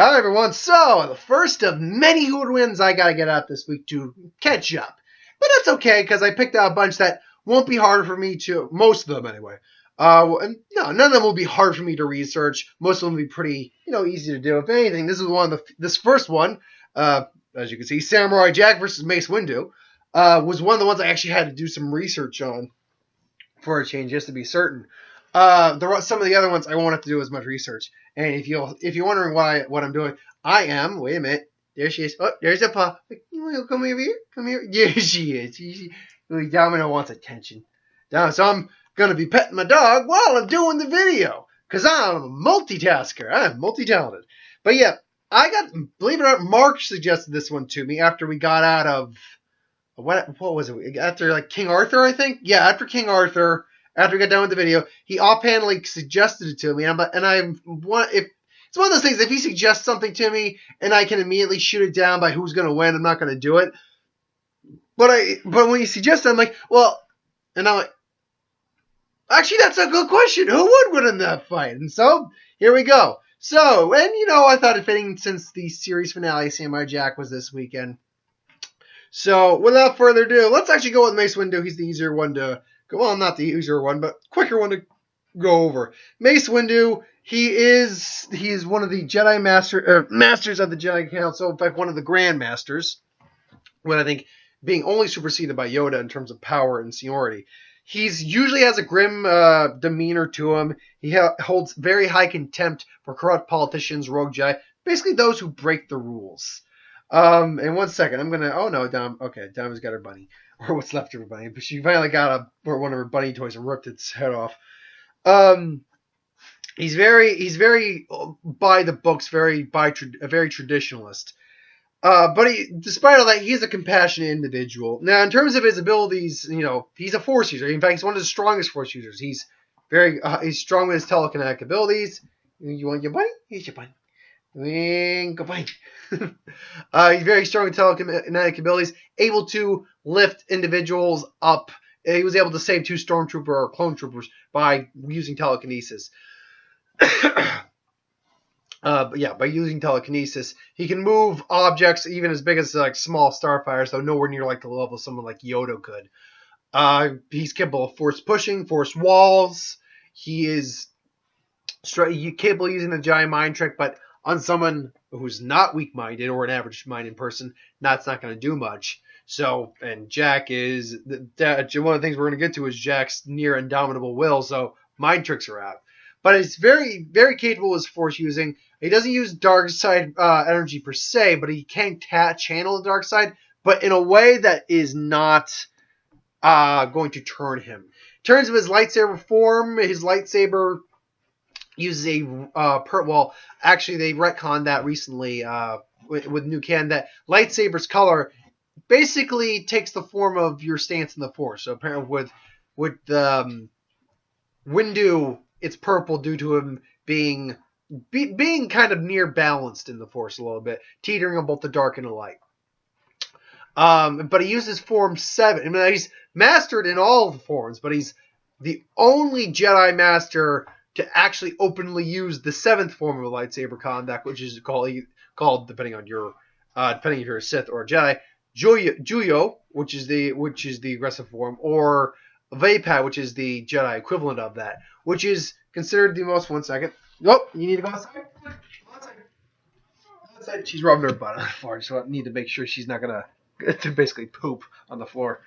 Hi everyone, so the first of many Hood wins I gotta get out this week to catch up. But that's okay, because I picked out a bunch that won't be hard for me to, most of them anyway. And no, none of them will be hard for me to research. Most of them will be pretty, easy to do. If anything, this is this first one, as you can see, Samurai Jack versus Mace Windu, was one of the ones I actually had to do some research on for a change, just to be certain. Some of the other ones I won't have to do as much research. And if you're wondering what I'm doing, I am. Wait a minute. There she is. Oh, there's a paw. You want to come over here? Come here. Yeah, she is. Domino wants attention. So I'm gonna be petting my dog while I'm doing the video, cause I'm a multitasker. I'm multi-talented. But yeah, believe it or not, Mark suggested this one to me after we got out of what was it? After like King Arthur, I think. Yeah, after King Arthur. After we got done with the video, he offhandedly suggested it to me, it's one of those things. If he suggests something to me and I can immediately shoot it down by who's going to win, I'm not going to do it. But when he suggests it, I'm like, well, and I'm like, actually, that's a good question. Who would win in that fight? And so here we go. So, and I thought it fitting since the series finale, Samurai Jack, was this weekend. So without further ado, let's actually go with Mace Windu. He's the easier one to. Well, not the easier one, but quicker one to go over. Mace Windu, he is one of the Jedi masters of the Jedi Council. In fact, one of the Grand Masters. When I think being only superseded by Yoda in terms of power and seniority. He's usually has a grim demeanor to him. He holds very high contempt for corrupt politicians, rogue Jedi, basically those who break the rules. In 1 second, I'm gonna. Oh no, Dom. Okay, Dom's got her bunny, or what's left of her bunny, but she finally got one of her bunny toys and ripped its head off. He's very by the books, very traditionalist. But despite all that, he's a compassionate individual. Now, in terms of his abilities, he's a Force user. In fact, he's one of the strongest Force users. He's strong with his telekinetic abilities. You want your bunny? Here's your bunny. Go bunny. He's very strong with telekinetic abilities, able to lift individuals up. He was able to save 2 stormtrooper or clone troopers by using telekinesis. By using telekinesis, he can move objects even as big as like small starfires, though nowhere near like the level someone like Yoda could. He's capable of force pushing, force walls. He is capable of using the giant mind trick, but on someone who's not weak-minded or an average-minded person, that's not going to do much. So, and Jack is one of the things we're going to get to is Jack's near indomitable will. So mind tricks are out. But he's very, very capable as force using. He doesn't use dark side energy per se, but he can channel the dark side, but in a way that is not going to turn him. In terms of his lightsaber form, his lightsaber uses they retconned that recently with new canon, that lightsaber's color basically takes the form of your stance in the Force. So apparently with Windu, it's purple due to him being kind of near balanced in the Force a little bit, teetering on both the dark and the light. But he uses form 7. I mean, he's mastered in all the forms, but he's the only Jedi master to actually openly use the 7th form of a lightsaber combat, which is called depending if you're a Sith or a Jedi, Juyo, which is the aggressive form, or Vapad, which is the Jedi equivalent of that, which is considered the most. 1 second. Oh, you need to go outside? 1 second. She's rubbing her butt on the floor, so I need to make sure she's not going to basically poop on the floor.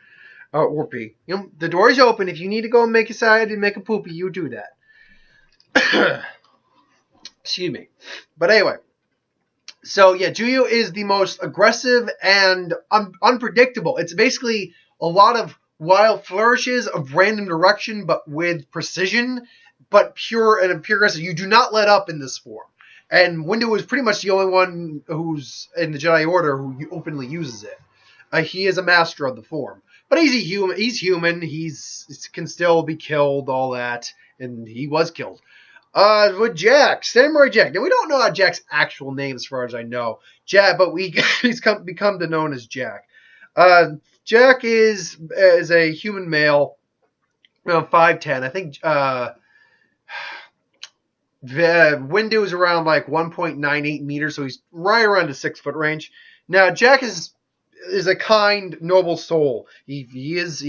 Or pee. The door is open. If you need to go and make a side and make a poopy, you do that. Excuse me. But anyway. So, yeah, Juyo is the most aggressive and unpredictable. It's basically a lot of wild flourishes of random direction, but with precision, but pure aggressive. You do not let up in this form. And Windu is pretty much the only one who's in the Jedi Order who openly uses it. He is a master of the form. But he's human. He can still be killed, all that. And he was killed. With Jack, Samurai Jack. Now, we don't know Jack's actual name as far as I know. Jack, but he's become known as Jack. Jack is a human male, 5'10". I think Windu is around like 1.98 meters, so he's right around the 6 foot range. Now Jack is a kind, noble soul. He is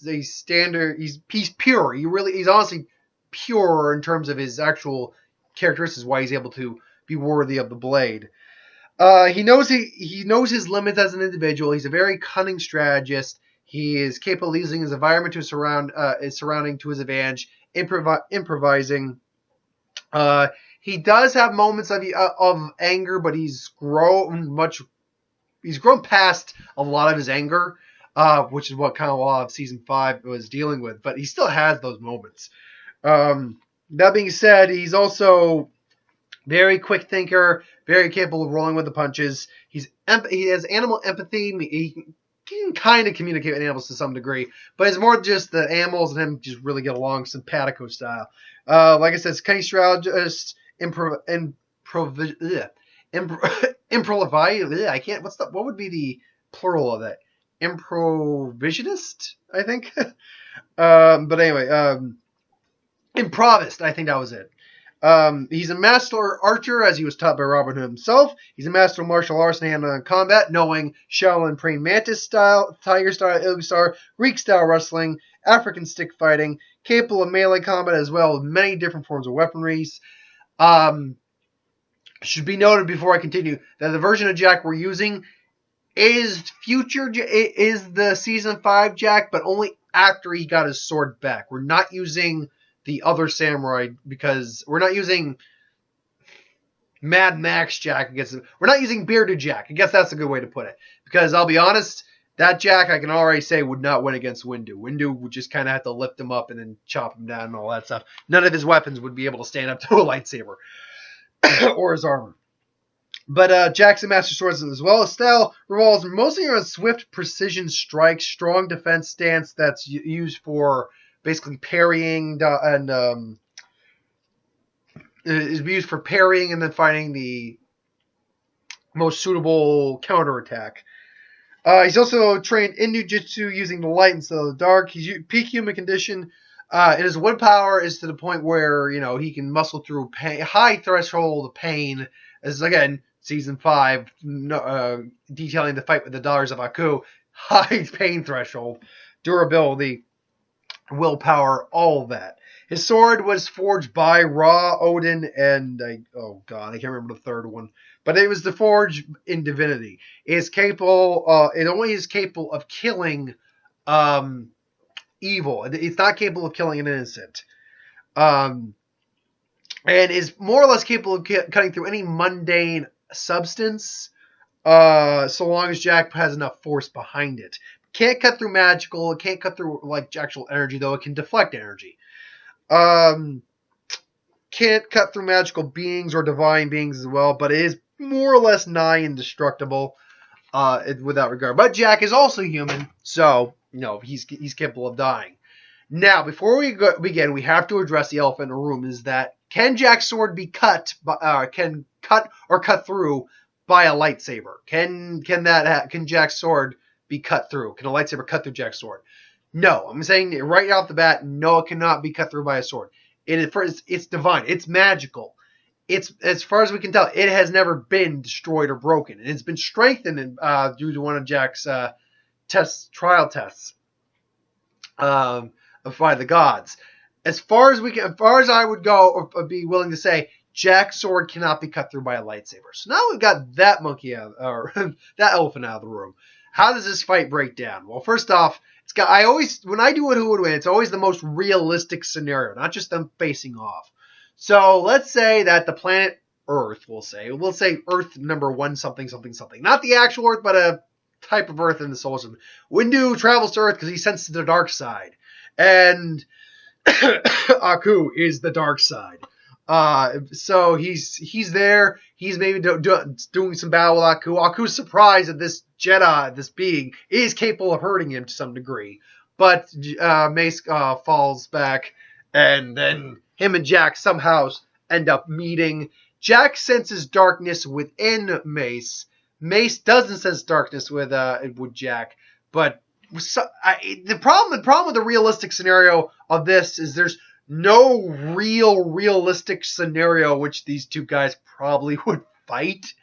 a standard. He's pure. He's honestly pure in terms of his actual characteristics. Why he's able to be worthy of the blade. He knows his limits as an individual. He's a very cunning strategist. He is capable of using his environment to his surrounding to his advantage, improvising. He does have moments of anger, but he's grown past a lot of his anger, which is what kind of a lot of season 5 was dealing with. But he still has those moments. That being said, he's also very quick thinker, very capable of rolling with the punches. He has animal empathy. He can kind of communicate with animals to some degree, but it's more just the animals and him just really get along, simpatico style. Like I said, it's cunning strategist, improvise. I can't. What would be the plural of that? Improvisionist, I think. But anyway, improvist. I think that was it. He's a master archer, as he was taught by Robin Hood himself. He's a master of martial arts and hand-to-hand combat, knowing Shaolin praying mantis style, tiger style, Illuminati, Greek style wrestling, African stick fighting, capable of melee combat as well as many different forms of weaponries. Should be noted before I continue that the version of Jack we're using is the season 5 Jack, but only after he got his sword back. We're not using the other samurai because we're not using Mad Max Jack. We're not using Bearded Jack. I guess that's a good way to put it. Because I'll be honest, that Jack I can already say would not win against Windu. Windu would just kind of have to lift him up and then chop him down and all that stuff. None of his weapons would be able to stand up to a lightsaber or his armor. But Jack's a master swordsman as well. His style revolves mostly around swift precision strikes, strong defense stance that's used for basically parrying and is used for parrying and then finding the most suitable counterattack. He's also trained in Jiu-Jitsu using the light instead of the dark. He's peak human condition. And his willpower is to the point where, he can muscle through high threshold of pain. As again, season 5, detailing the fight with the Daughters of Aku. High pain threshold, durability, willpower, all of that. His sword was forged by Ra, Odin, and I can't remember the third one. But it was the forge in divinity. It only is capable of killing evil. It's not capable of killing an innocent. And is more or less capable of cutting through any mundane substance, so long as Jack has enough force behind it. Can't cut through magical. It can't cut through actual energy, though it can deflect energy. Can't cut through magical beings or divine beings as well, but it is more or less nigh indestructible with that regard. But Jack is also human, so he's capable of dying. Now, before we begin, we have to address the elephant in the room: is that can Jack's sword be cut through by a lightsaber? Can Jack's sword be cut through? Can a lightsaber cut through Jack's sword? No, I'm saying right off the bat, no, it cannot be cut through by a sword. It's divine. It's magical. It's, as far as we can tell, it has never been destroyed or broken, and it's been strengthened due to one of Jack's trial tests by the gods. As far as I would go or be willing to say, Jack's sword cannot be cut through by a lightsaber. So now we've got that that elephant out of the room. How does this fight break down? Well, first off, when I do it, who would win? It's always the most realistic scenario, not just them facing off. So let's say that the planet Earth, we'll say Earth number 1 something something something, not the actual Earth, but a type of Earth in the solar system. Windu travels to Earth because he senses the dark side, and Aku is the dark side. So he's there. He's maybe doing some battle with Aku. Aku's surprised that this Jedi, this being, is capable of hurting him to some degree. But Mace falls back, and then him and Jack somehow end up meeting. Jack senses darkness within Mace. Mace doesn't sense darkness with Jack. But the problem with the realistic scenario of this is there's no realistic scenario which these two guys probably would fight,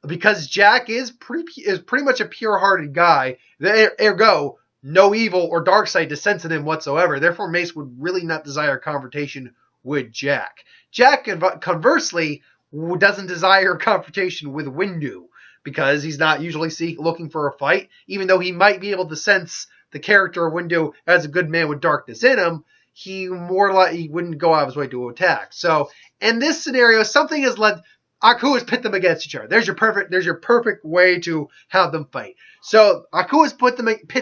because Jack is pretty much a pure-hearted guy. Ergo, no evil or dark side descends in him whatsoever. Therefore, Mace would really not desire confrontation with Jack. Jack, conversely, doesn't desire confrontation with Windu because he's not usually looking for a fight, even though he might be able to sense the character of Windu as a good man with darkness in him. He wouldn't go out of his way to attack. So in this scenario, something has led Aku has pit them against each other. There's your perfect way to have them fight. So Aku has pit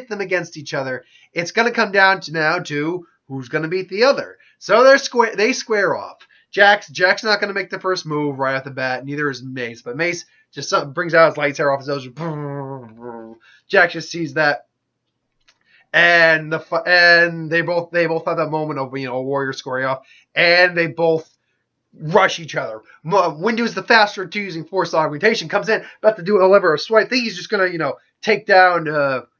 them against each other. It's going to come down to who's going to beat the other. So they square off. Jack's not going to make the first move right off the bat. Neither is Mace. But Mace just brings out his lightsaber off his nose. Jack just sees that. And they both have that moment of a warrior squaring off, and they both rush each other. Windu's the faster to using force augmentation, comes in about to do a lever or swipe. Think he's just gonna take down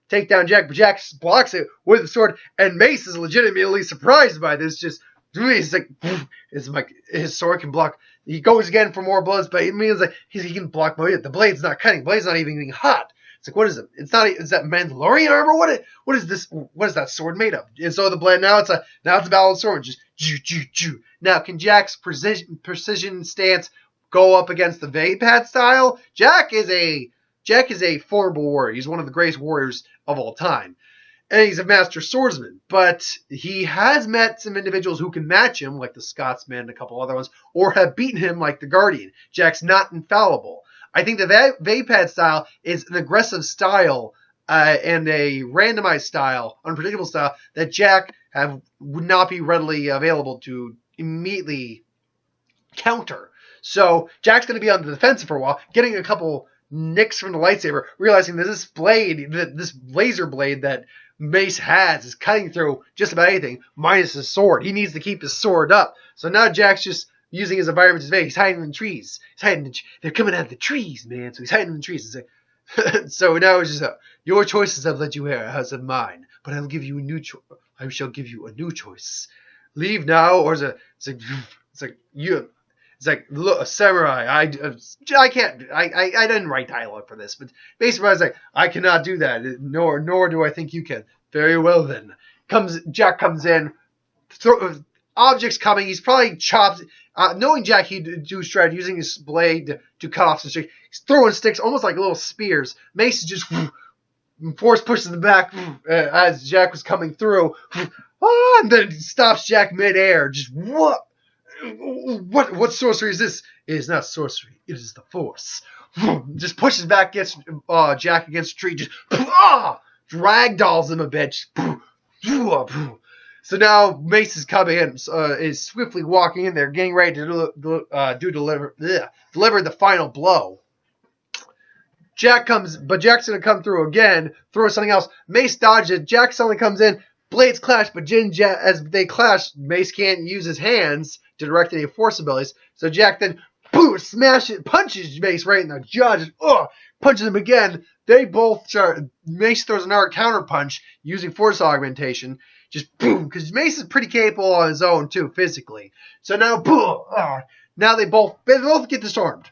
Jack, but Jack blocks it with the sword, and Mace is legitimately surprised by this. He's like his sword can block. He goes again for more blows, but it means like he can block the blade's not cutting. The blade's not even being hot. It's like, what is it? It's not. Is that Mandalorian armor? What is this? What is that sword made of? And so the blade now it's a balanced sword. Just ju. Now can Jack's precision stance go up against the Vapad style? Jack is a formidable warrior. He's one of the greatest warriors of all time, and he's a master swordsman. But he has met some individuals who can match him, like the Scotsman and a couple other ones, or have beaten him, like the Guardian. Jack's not infallible. I think the Vapad style is an aggressive style and a randomized style, unpredictable style, that Jack would not be readily available to immediately counter. So Jack's going to be on the defensive for a while, getting a couple nicks from the lightsaber, realizing that this laser blade that Mace has is cutting through just about anything, minus his sword. He needs to keep his sword up. So now Jack's just using his environment to he's hiding in the trees. They're coming out of the trees, man. So he's hiding in the trees. So now it's just your choices have led you here, as have mine. But I'll give you a new choice. I shall give you a new choice. Leave now, or it's like look, a samurai. I can't. I didn't write dialogue for this, but basically I was like, I cannot do that. Nor do I think you can. Very well then. Jack comes in. Objects coming. He's probably chopped. Knowing Jack, he'd do strategy using his blade to cut off some sticks. He's throwing sticks almost like little spears. Mace is just force pushes him back as Jack was coming through. And then stops Jack midair. Just what sorcery is this? It is not sorcery. It is the Force. Just pushes back, gets Jack against a tree. Just ragdolls him a bit. So now Mace is coming in, is swiftly walking in there, getting ready to deliver the final blow. Jack's going to come through again, throw something else. Mace dodges it. Jack suddenly comes in. Blades clash, but as they clash, Mace can't use his hands to direct any force abilities. So Jack then punches Mace right in the jaw, just punches him again. They both Mace throws another counter punch using force augmentation. Just boom, because Mace is pretty capable on his own too, physically. So now, boom, now they both get disarmed.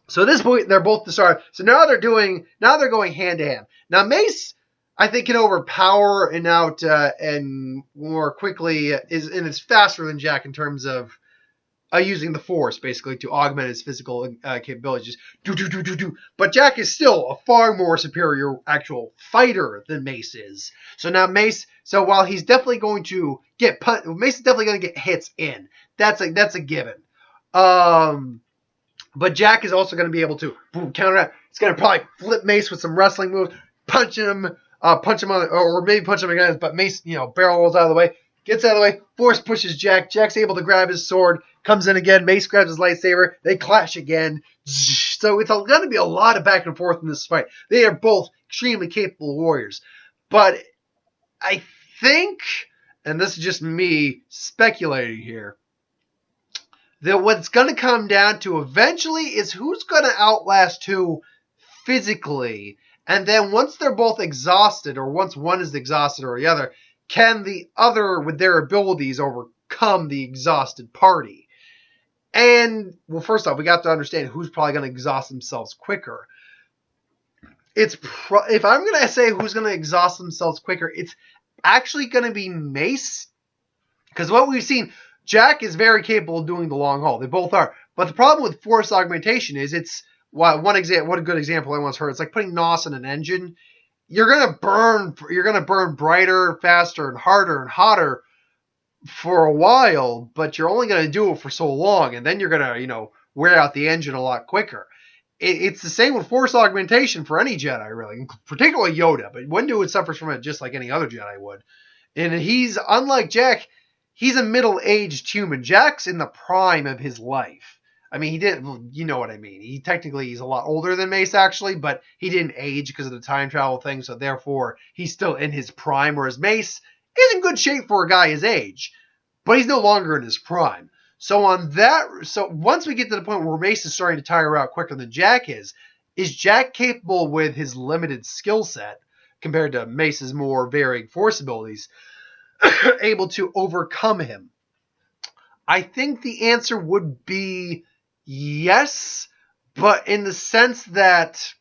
So at this point, they're both disarmed. So now they're going hand to hand. Now Mace, I think, can overpower and out and more quickly it's faster than Jack in terms of using the Force basically to augment his physical capabilities. Just do. But Jack is still a far more superior actual fighter than Mace is. So now Mace, while he's definitely going to get Mace is definitely going to get hits in. That's a given. But Jack is also going to be able to counter that. He's going to probably flip Mace with some wrestling moves, punch him on, or maybe punch him again. But Mace, barrel rolls out of the way. Gets out of the way. Force pushes Jack. Jack's able to grab his sword. Comes in again. Mace grabs his lightsaber. They clash again. So it's going to be a lot of back and forth in this fight. They are both extremely capable warriors. But I think, and this is just me speculating here, that what's going to come down to eventually is who's going to outlast who physically. And then once they're both exhausted, or once one is exhausted or the other, can the other, with their abilities, overcome the exhausted party. And, well, first off, we got to understand who's probably going to exhaust themselves quicker. If I'm going to say who's going to exhaust themselves quicker, it's actually going to be Mace. Because what we've seen, Jack is very capable of doing the long haul. They both are. But the problem with force augmentation is what a good example I once heard. It's like putting NOS in an engine. You're gonna burn brighter, faster, and harder and hotter for a while, but you're only gonna do it for so long, and then you're gonna, wear out the engine a lot quicker. It's the same with force augmentation for any Jedi, really, particularly Yoda. But Windu suffers from it just like any other Jedi would. And he's, unlike Jack, he's a middle-aged human. Jack's in the prime of his life. I mean, he didn't, you know what I mean. He's a lot older than Mace, actually, but he didn't age because of the time travel thing, so therefore he's still in his prime, whereas Mace is in good shape for a guy his age, but he's no longer in his prime. So once we get to the point where Mace is starting to tire out quicker than Jack is Jack capable with his limited skill set, compared to Mace's more varying force abilities, able to overcome him? I think the answer would be yes, but in the sense that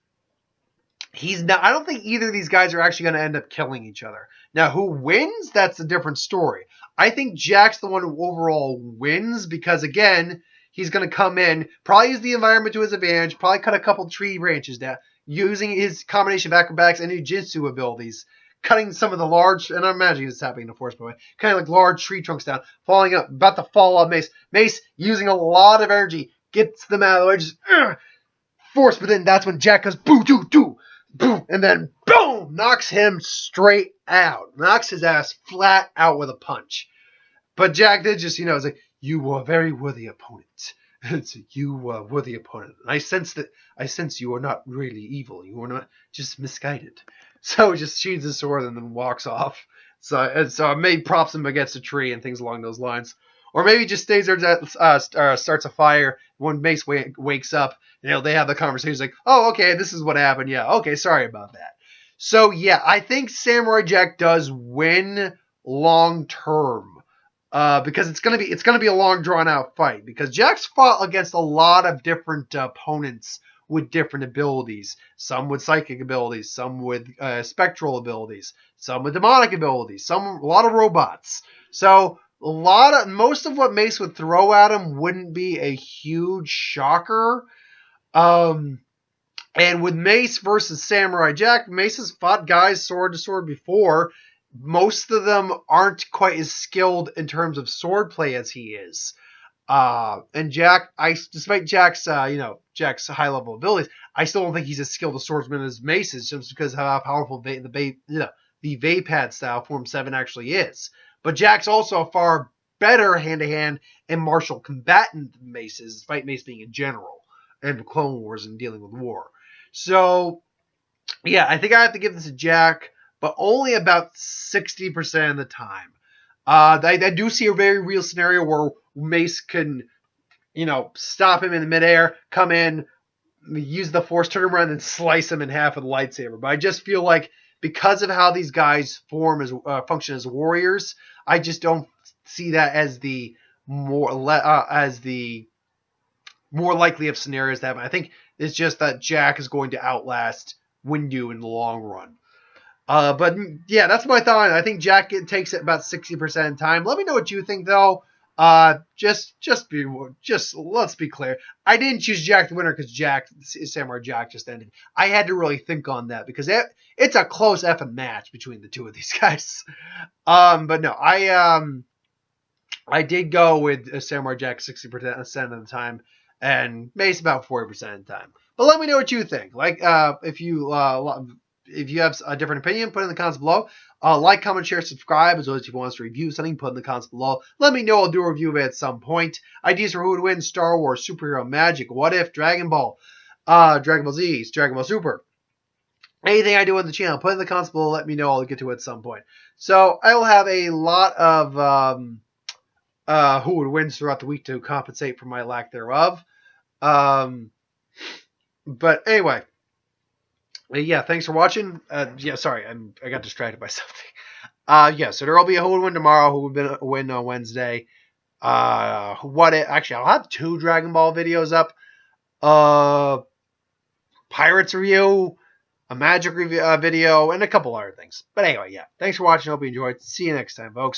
he's not. I don't think either of these guys are actually going to end up killing each other. Now, who wins? That's a different story. I think Jack's the one who overall wins because, again, he's going to come in, probably use the environment to his advantage, probably cut a couple tree branches down, using his combination of acrobatics and jujitsu abilities, cutting some of the large, and I'm imagining this happening in the Force, by the way, kind of like large tree trunks down, falling up, about to fall on Mace. Mace, using a lot of energy, gets them out of the way, just force, but then that's when Jack goes, boo, doo, doo, boom, and then boom, knocks him straight out, knocks his ass flat out with a punch. But Jack did just, it's like, you were a very worthy opponent. You were a worthy opponent. And I sense you are not really evil. You are not just misguided. So he just sheathes his sword and then walks off. So maybe props him against a tree and things along those lines. Or maybe just stays there, starts a fire. When Mace wakes up, they have the conversation like, oh, okay, this is what happened. Yeah, okay, sorry about that. So, yeah, I think Samurai Jack does win long term. Because it's gonna be a long drawn out fight, because Jack's fought against a lot of different opponents with different abilities, some with psychic abilities, some with spectral abilities, some with demonic abilities, a lot of robots. So most of what Mace would throw at him wouldn't be a huge shocker. And with Mace versus Samurai Jack, Mace has fought guys sword to sword before. Most of them aren't quite as skilled in terms of swordplay as he is. And Jack, despite Jack's high level abilities, I still don't think he's as skilled a swordsman as Mace is, just because of how powerful the Vapad style Form 7 actually is. But Jack's also a far better hand-to-hand and martial combatant than Mace is, despite Mace being a general and Clone Wars and dealing with war. So, yeah, I think I have to give this to Jack, but only about 60% of the time. I do see a very real scenario where Mace can, stop him in the midair, come in, use the Force, turn him around, and slice him in half with a lightsaber. But I just feel like because of how these guys function as warriors, I just don't see that as the more likely of scenarios to happen. I think it's just that Jack is going to outlast Windu in the long run. But yeah, that's my thought. I think Jack takes it about 60% of the time. Let me know what you think, though. Let's be clear. I didn't choose Jack the winner because Samurai Jack just ended. I had to really think on that because it's a close effing match between the two of these guys. But no, I did go with Samurai Jack 60% of the time and Mace about 40% of the time. But let me know what you think. Like, if you have a different opinion, put it in the comments below. Like, comment, share, subscribe. As always, if you want us to review something, put it in the comments below. Let me know. I'll do a review of it at some point. Ideas for who would win: Star Wars, superhero, magic, what if, Dragon Ball, Dragon Ball Z, Dragon Ball Super. Anything I do on the channel, put it in the comments below. Let me know. I'll get to it at some point. So I will have a lot of who would win throughout the week to compensate for my lack thereof. But anyway. Yeah, thanks for watching. Sorry, I got distracted by something. So there will be a who would win tomorrow, who would win on Wednesday. Actually, I'll have 2 Dragon Ball videos up. Pirates review, a Magic review video, and a couple other things. But anyway, yeah. Thanks for watching. Hope you enjoyed. See you next time, folks.